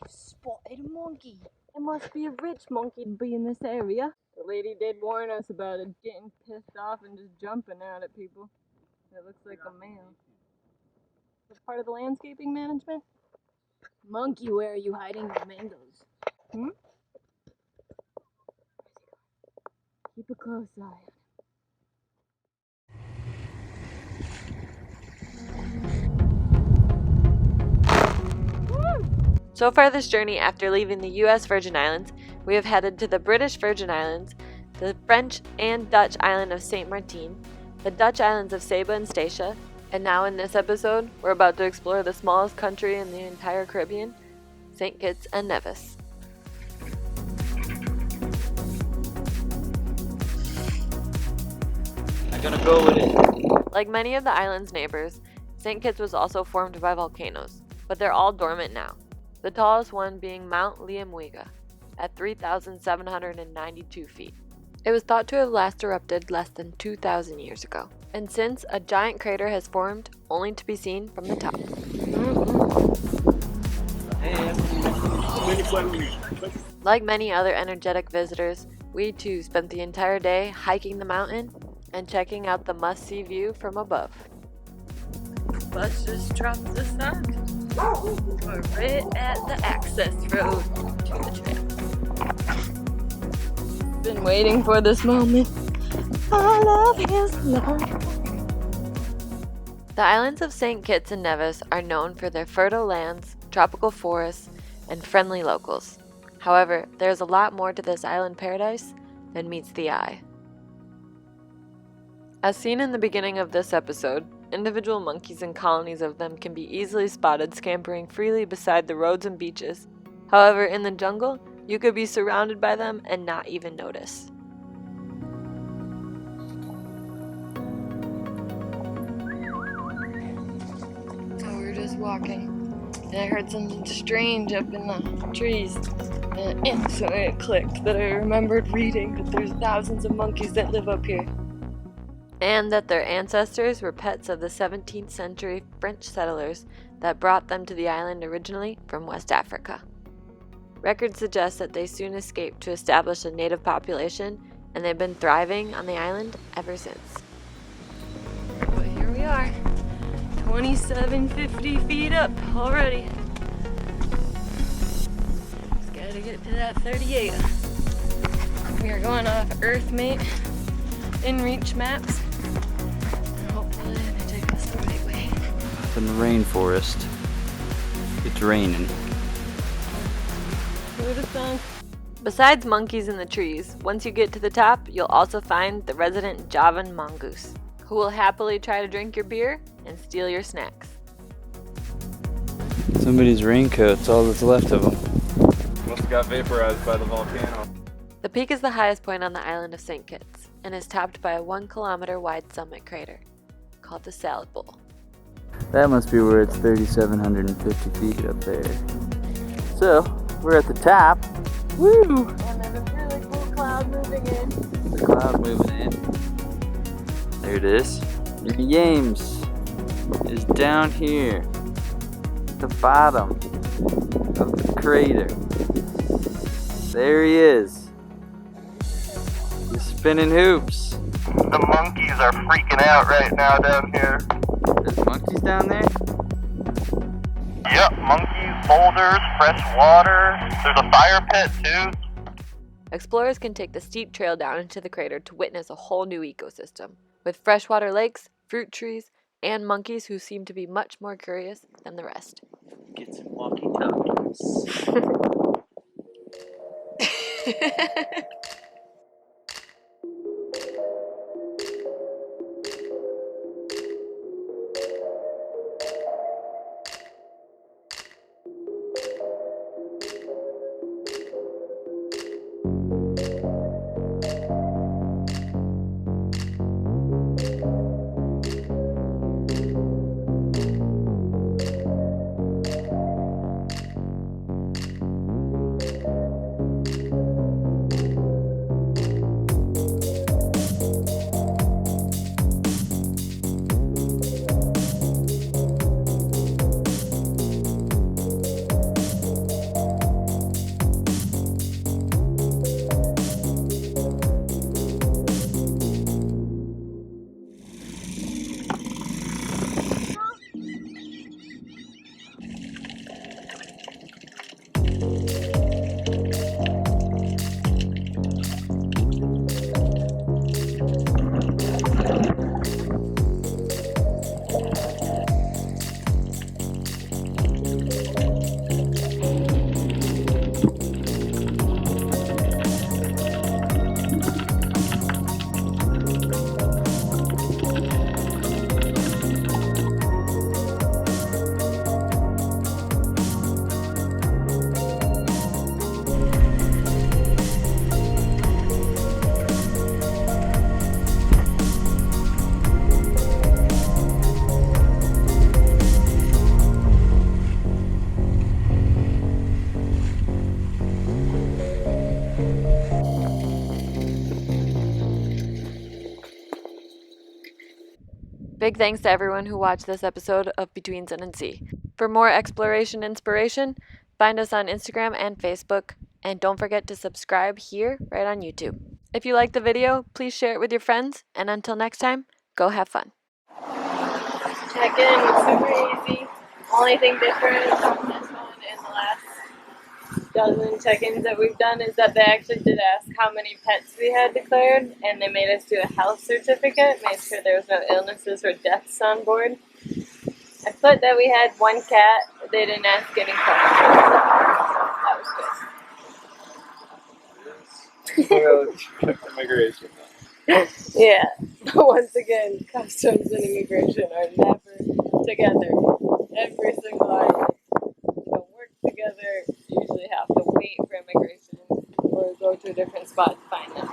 Spotted monkey. It must be a rich monkey to be in this area. The lady did warn us about it getting pissed off and just jumping out at people. It looks like a male. It's part of the landscaping management. Monkey, where are you hiding your mangoes? Keep a close eye on him. So far this journey, after leaving the US Virgin Islands, we have headed to the British Virgin Islands, the French and Dutch island of Saint Martin, the Dutch islands of Saba and Statia, and now in this episode, we're about to explore the smallest country in the entire Caribbean, St. Kitts and Nevis. I'm gonna go with it. Like many of the island's neighbors, St. Kitts was also formed by volcanoes, but they're all dormant now. The tallest one being Mount Liamuiga, at 3,792 feet. It was thought to have last erupted less than 2,000 years ago, and since a giant crater has formed only to be seen from the top. Like many other energetic visitors, we too spent the entire day hiking the mountain and checking out the must-see view from above. Bus just dropped us out. We're right at the access road to the trail. Been waiting for this moment. I love his love. The islands of St. Kitts and Nevis are known for their fertile lands, tropical forests, and friendly locals. However, there's a lot more to this island paradise than meets the eye. As seen in the beginning of this episode, individual monkeys and colonies of them can be easily spotted scampering freely beside the roads and beaches. However, in the jungle, you could be surrounded by them and not even notice. So we're just walking, and I heard something strange up in the trees, and instantly it clicked that I remembered reading that there's thousands of monkeys that live up here, and that their ancestors were pets of the 17th century French settlers that brought them to the island originally from West Africa. Records suggest that they soon escaped to establish a native population, and they've been thriving on the island ever since. But here we are, 2,750 feet up already. Just gotta get to that 38. We are going off EarthMate InReach maps. And hopefully they take us the right way. Up in the rainforest. It's raining. Besides monkeys in the trees, once you get to the top, you'll also find the resident Javan mongoose, who will happily try to drink your beer and steal your snacks. Somebody's raincoat's all that's left of them. Must have got vaporized by the volcano. The peak is the highest point on the island of St. Kitts and is topped by a 1 kilometer wide summit crater called the Salad Bowl. That must be where it's 3,750 feet up there. So, we're at the top. Woo! And there's a really cool cloud moving in. The cloud moving in. There it is. Your James is down here at the bottom of the crater. There he is. He's spinning hoops. The monkeys are freaking out right now down here. There's monkeys down there? Yep, monkeys, boulders, fresh water. There's a fire pit too. Explorers can take the steep trail down into the crater to witness a whole new ecosystem, with freshwater lakes, fruit trees, and monkeys who seem to be much more curious than the rest. Get some walkie-talkies. Big thanks to everyone who watched this episode of Between Sun and Sea. For more exploration inspiration, find us on Instagram and Facebook, and don't forget to subscribe here right on YouTube. If you liked the video, please share it with your friends, and until next time, go have fun. Check-in was super easy. Only thing different from this one and the last dozen check-ins that we've done is that they actually did ask how many pets we had declared, and they made us do a health certificate, made sure there was no illnesses or deaths on board. I put that we had one cat, but they didn't ask any questions. That was good. Immigration. Yeah, but once again, customs and immigration are never together. Every single island don't work together. You usually have to wait for immigration or go to a different spot to find them.